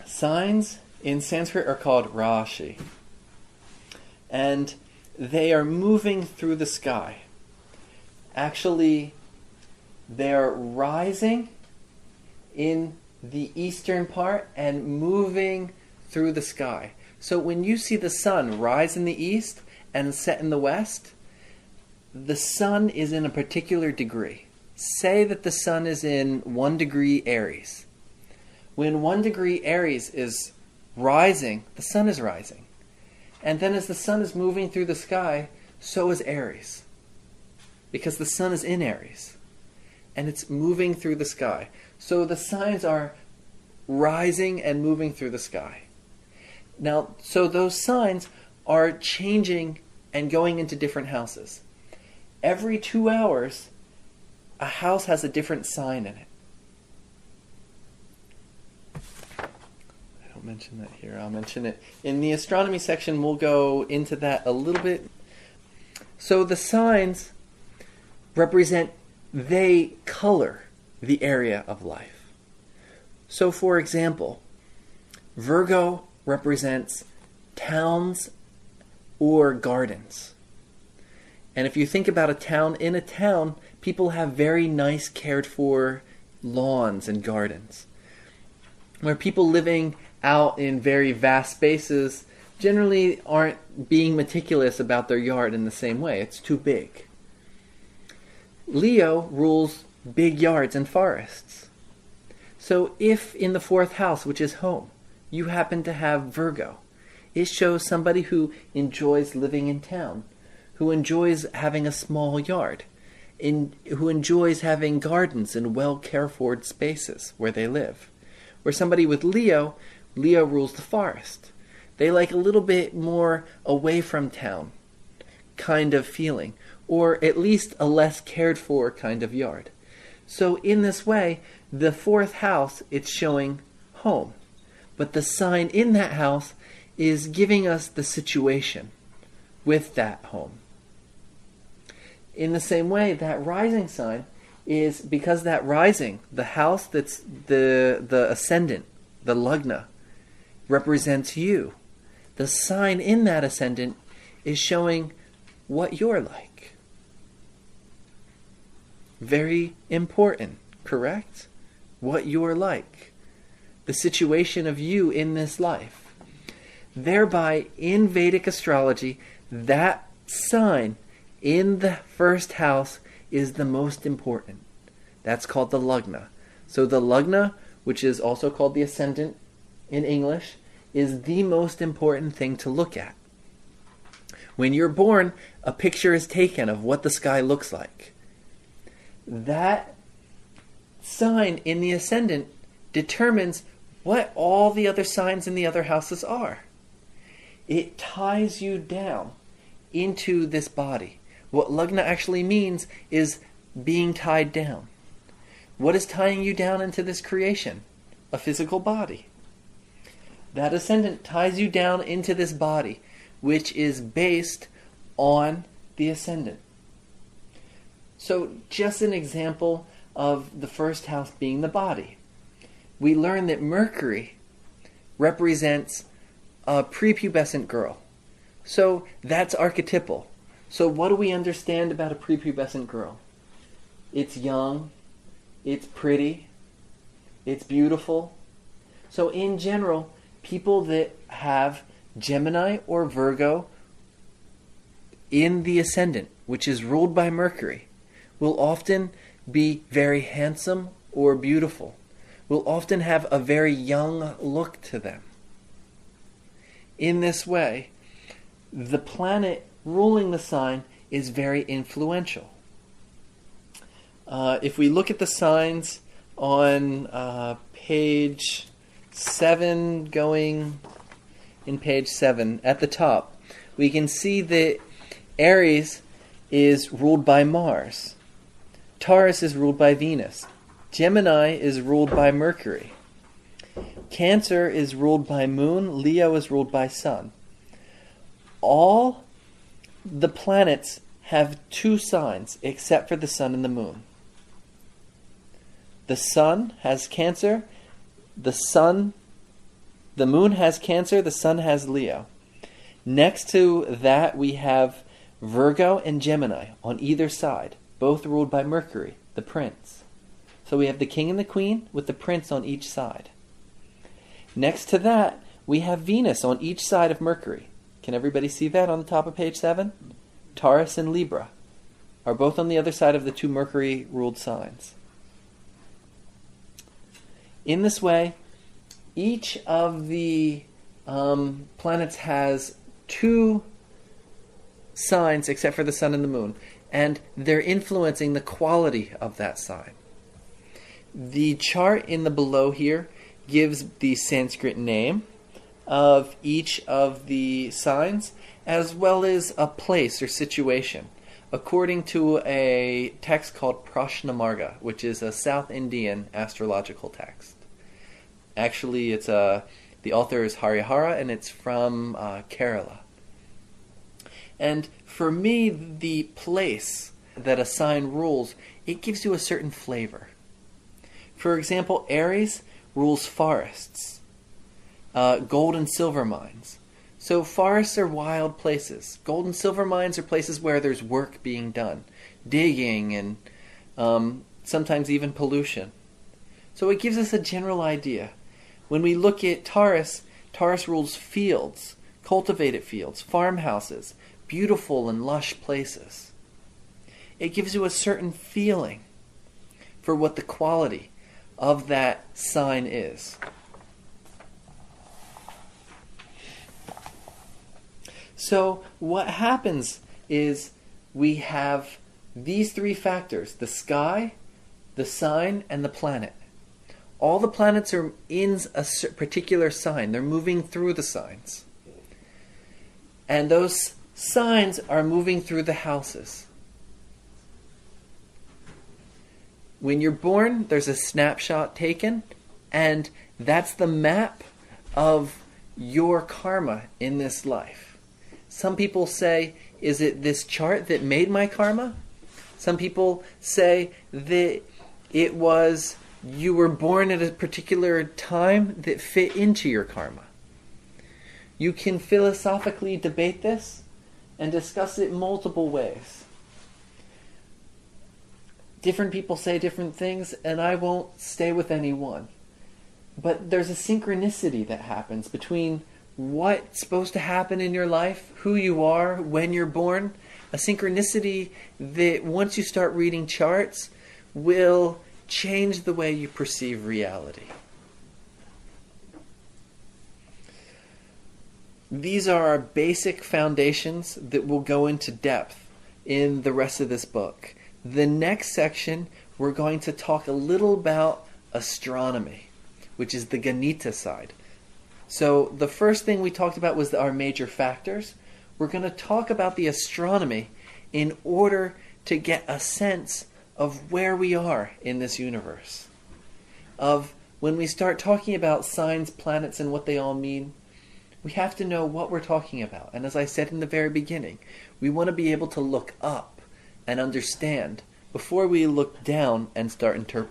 Signs in Sanskrit are called Rashi. And they are moving through the sky. Actually, they're rising in the eastern part and moving through the sky. So when you see the sun rise in the east and set in the west, the sun is in a particular degree. Say that the sun is in 1 degree Aries. When 1 degree Aries is rising, the sun is rising. And then as the sun is moving through the sky, so is Aries. Because the sun is in Aries. And it's moving through the sky. So the signs are rising and moving through the sky. Now, so those signs are changing and going into different houses. Every 2 hours, a house has a different sign in it. I don't mention that here. I'll mention it in the astronomy section. We'll go into that a little bit. So the signs represent, they color the area of life. So for example, Virgo represents towns or gardens. And if you think about a town, in a town, people have very nice, cared for lawns and gardens. Where people living out in very vast spaces generally aren't being meticulous about their yard in the same way. It's too big. Leo rules big yards and forests. So if in the 4th house, which is home, you happen to have Virgo, it shows somebody who enjoys living in town, who enjoys having a small yard, who enjoys having gardens and well cared for spaces where they live. Where somebody with Leo rules the forest. They like a little bit more away from town kind of feeling, or at least a less cared for kind of yard. So in this way, the 4th house, it's showing home. But the sign in that house is giving us the situation with that home. In the same way, that rising sign is because that rising, the house that's the ascendant, the lagna, represents you. The sign in that ascendant is showing what you're like. Very important, correct? What you're like. The situation of you in this life. Thereby, in Vedic astrology, that sign in the 1st house is the most important. That's called the lagna. So the lagna, which is also called the ascendant in English, is the most important thing to look at. When you're born, a picture is taken of what the sky looks like. That sign in the ascendant determines what all the other signs in the other houses are. It ties you down into this body. What lagna actually means is being tied down. What is tying you down into this creation? A physical body. That ascendant ties you down into this body, which is based on the ascendant. So just an example of the 1st house being the body. We learn that Mercury represents a prepubescent girl. So that's archetypal. So what do we understand about a prepubescent girl? It's young, it's pretty, it's beautiful. So in general, people that have Gemini or Virgo in the ascendant, which is ruled by Mercury, will often be very handsome or beautiful, will often have a very young look to them. In this way, the planet ruling the sign is very influential. If we look at the signs on page 7, going in page 7, at the top, we can see that Aries is ruled by Mars. Taurus is ruled by Venus. Gemini is ruled by Mercury. Cancer is ruled by Moon. Leo is ruled by Sun. All the planets have 2 signs except for the Sun and the Moon. The Sun has Cancer. The Sun The moon has Cancer, the sun has Leo. Next to that, we have Virgo and Gemini on either side, both ruled by Mercury, the prince. So we have the king and the queen with the prince on each side. Next to that, we have Venus on each side of Mercury. Can everybody see that on the top of page 7? Taurus and Libra are both on the other side of the two Mercury-ruled signs. In this way, each of the planets has two signs except for the sun and the moon, and they're influencing the quality of that sign. The chart in the below here gives the Sanskrit name of each of the signs, as well as a place or situation, according to a text called Prashnamarga, which is a South Indian astrological text. Actually, the author is Harihara, and it's from Kerala. And for me, the place that a sign rules, it gives you a certain flavor. For example, Aries rules forests, gold and silver mines. So forests are wild places. Gold and silver mines are places where there's work being done, digging and sometimes even pollution. So it gives us a general idea. When we look at Taurus, Taurus rules fields, cultivated fields, farmhouses, beautiful and lush places. It gives you a certain feeling for what the quality of that sign is. So what happens is we have these three factors: the sky, the sign, and the planet. All the planets are in a particular sign. They're moving through the signs. And those signs are moving through the houses. When you're born, there's a snapshot taken, and that's the map of your karma in this life. Some people say, is it this chart that made my karma? Some people say that it was you were born at a particular time that fit into your karma. You can philosophically debate this and discuss it multiple ways. Different people say different things, and I won't stay with any one. But there's a synchronicity that happens between what's supposed to happen in your life, who you are, when you're born. A synchronicity that once you start reading charts will change the way you perceive reality. These are our basic foundations that will go into depth in the rest of this book. The next section, we're going to talk a little about astronomy, which is the Ganita side. So the first thing we talked about was our major factors. We're going to talk about the astronomy in order to get a sense of where we are in this universe. Of when we start talking about signs, planets, and what they all mean, we have to know what we're talking about. And as I said in the very beginning, we want to be able to look up and understand before we look down and start interpreting.